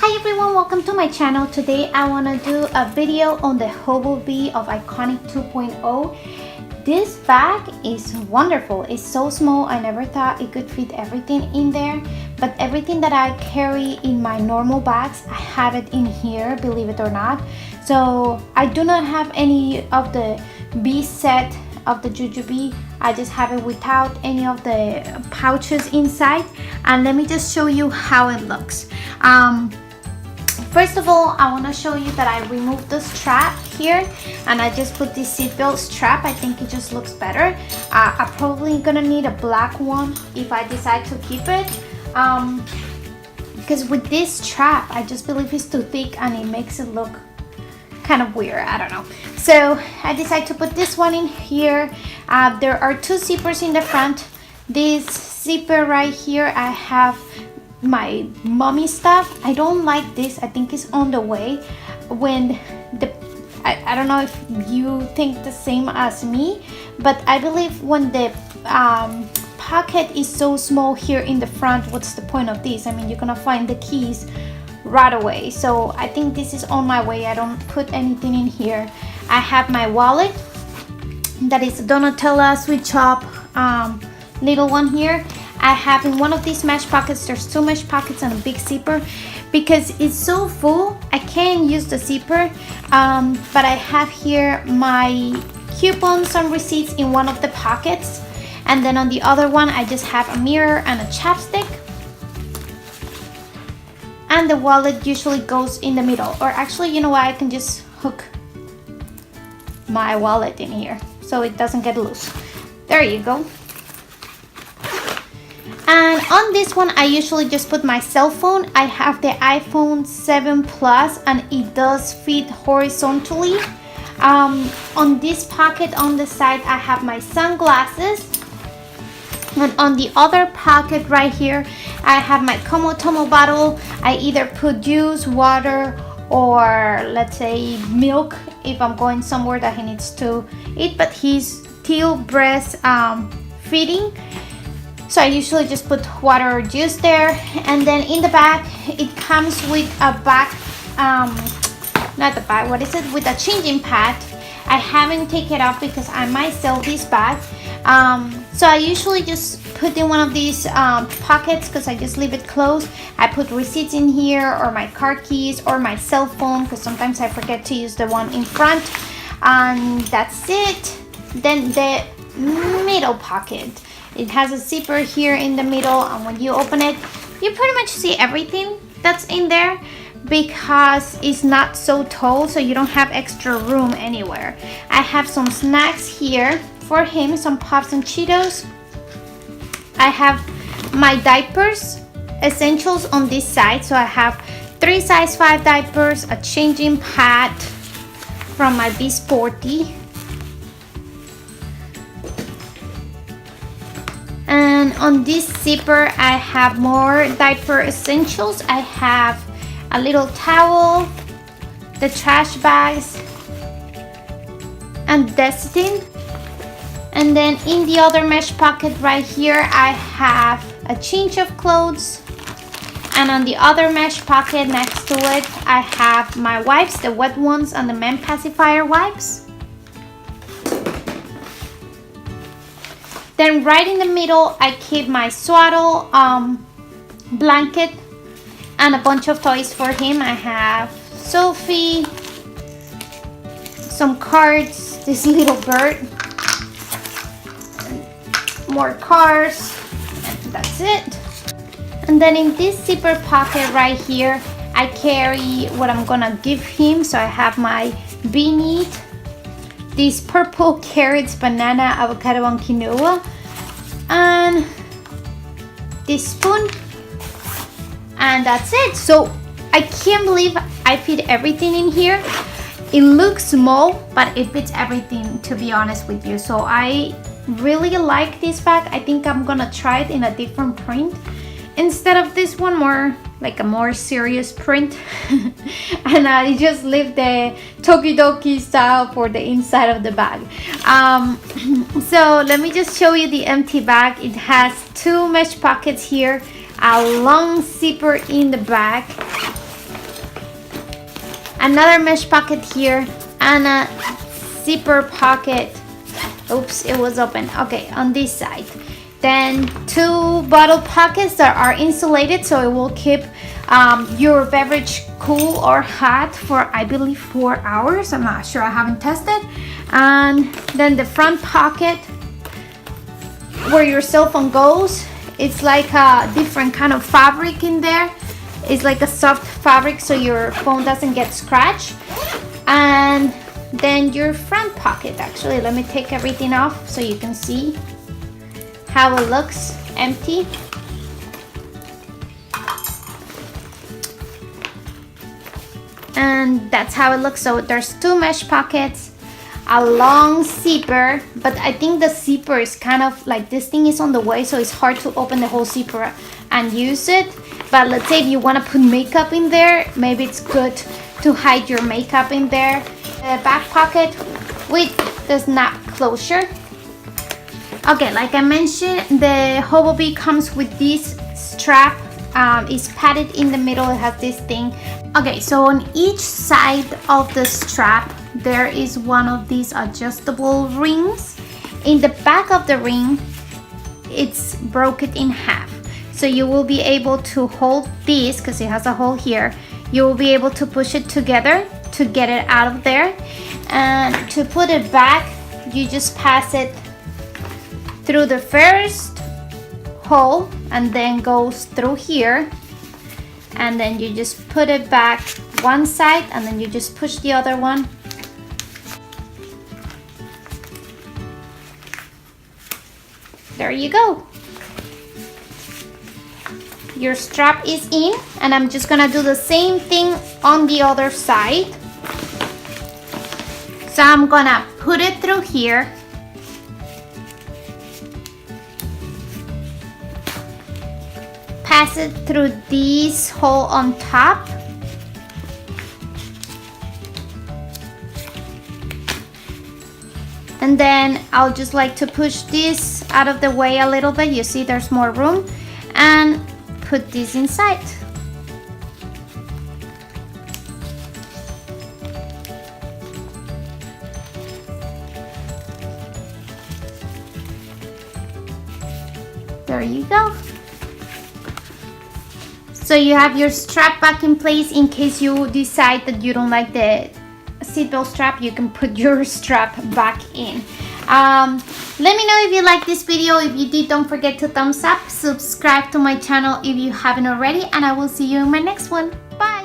Hi everyone, welcome to my channel. Today I want to do a video on the Hobobe of Iconic 2.0. This bag is wonderful. It's so small. I never thought it could fit everything in there, but everything that I carry in my normal bags, I have it in here, believe it or not. So I do not have any of the B set of the JuJube. I just have it without any of the pouches inside, and let me just show you how it looks. First of all, I want to show you that I removed the strap here and I just put this seatbelt strap. I think it just looks better. I'm probably gonna need a black one if I decide to keep it, because with this strap I just believe it's too thick and it makes it look kind of weird. I don't know. So I decided to put this one in here. There are two zippers in the front. This zipper right here, I have my mommy stuff. I don't like this. I think it's on the way. When the I don't know if you think the same as me, but I believe when the pocket is so small here in the front, what's the point of this? I mean, you're gonna find the keys right away. So I think this is on my way. I don't put anything in here. I have my wallet that is Donatella Sweet Shop little one here. I have in one of these mesh pockets, there's two mesh pockets and a big zipper. Because it's so full, I can't use the zipper, but I have here my coupons and receipts in one of the pockets, and then on the other one I just have a mirror and a chapstick, and the wallet usually goes in the middle. Or actually, you know what, I can just hook my wallet in here so it doesn't get loose. There you go. And on this one, I usually just put my cell phone. I have the iPhone 7 Plus and it does fit horizontally. On this pocket on the side, I have my sunglasses. And on the other pocket right here, I have my Tomo bottle. I either put juice, water, or let's say milk if I'm going somewhere that he needs to eat, but he's still breast feeding. So I usually just put water or juice there. And then in the back, it comes with a bag, not the bag, what is it? With a changing pad. I haven't taken it off because I might sell this bag. So I usually just put in one of these pockets because I just leave it closed. I put receipts in here, or my car keys, or my cell phone, because sometimes I forget to use the one in front. And that's it. Then the middle pocket. It has a zipper here in the middle, and when you open it, you pretty much see everything that's in there because it's not so tall, so you don't have extra room anywhere. I have some snacks here for him, some Pops and Cheetos. I have my Diapers Essentials on this side, so I have 3 size 5 diapers, a changing pad from my Be Sporty. And on this zipper, I have more Diaper Essentials. I have a little towel, the trash bags, and Destin. And then in the other mesh pocket right here, I have a change of clothes. And on the other mesh pocket next to it, I have my wipes, the wet ones, and the men pacifier wipes. Then right in the middle, I keep my Swaddle Blanket and a bunch of toys for him. I have Sophie, some cards, this little bird, more cars, and that's it. And then in this zipper pocket right here, I carry what I'm gonna give him. So I have my Be Neat, these purple carrots, banana, avocado, and quinoa, and this spoon, and that's it. So I can't believe I fit everything in here. It looks small, but it fits everything, to be honest with you. So I really like this bag. I think I'm gonna try it in a different print instead of this one, more like a more serious print. And I just leave the Tokidoki style for the inside of the bag. So let me just show you the empty bag. It has 2 mesh pockets here, a long zipper in the back, another mesh pocket here, and a zipper pocket. Oops, it was open. Okay, on this side. Then 2 bottle pockets that are insulated, so it will keep your beverage cool or hot for, I believe, 4 hours. I'm not sure, I haven't tested. And then the front pocket where your cell phone goes, it's like a different kind of fabric in there. It's like a soft fabric so your phone doesn't get scratched. And then your front pocket, actually, let me take everything off so you can see how it looks empty. And that's how it looks. So there's 2 mesh pockets, a long zipper, but I think the zipper is kind of like, this thing is on the way, so it's hard to open the whole zipper and use it. But let's say if you want to put makeup in there, maybe it's good to hide your makeup in there. The back pocket with the snap closure. Okay, like I mentioned, the Hobobe comes with this strap. It's padded in the middle, it has this thing. Okay, so on each side of the strap there is one of these adjustable rings. In the back of the ring, it's broken in half, so you will be able to hold this because it has a hole here. You will be able to push it together to get it out of there, and to put it back, you just pass it through the first hole and then goes through here, and then you just put it back one side and then you just push the other one. There you go. Your strap is in, and I'm just gonna do the same thing on the other side. So I'm gonna put it through here. Pass it through this hole on top. And then I'll just like to push this out of the way a little bit. You see there's more room, and put this inside. There you go. So you have your strap back in place in case you decide that you don't like the seatbelt strap. You can put your strap back in. Let me know if you like this video. If you did, don't forget to thumbs up, subscribe to my channel if you haven't already, and I will see you in my next one. Bye.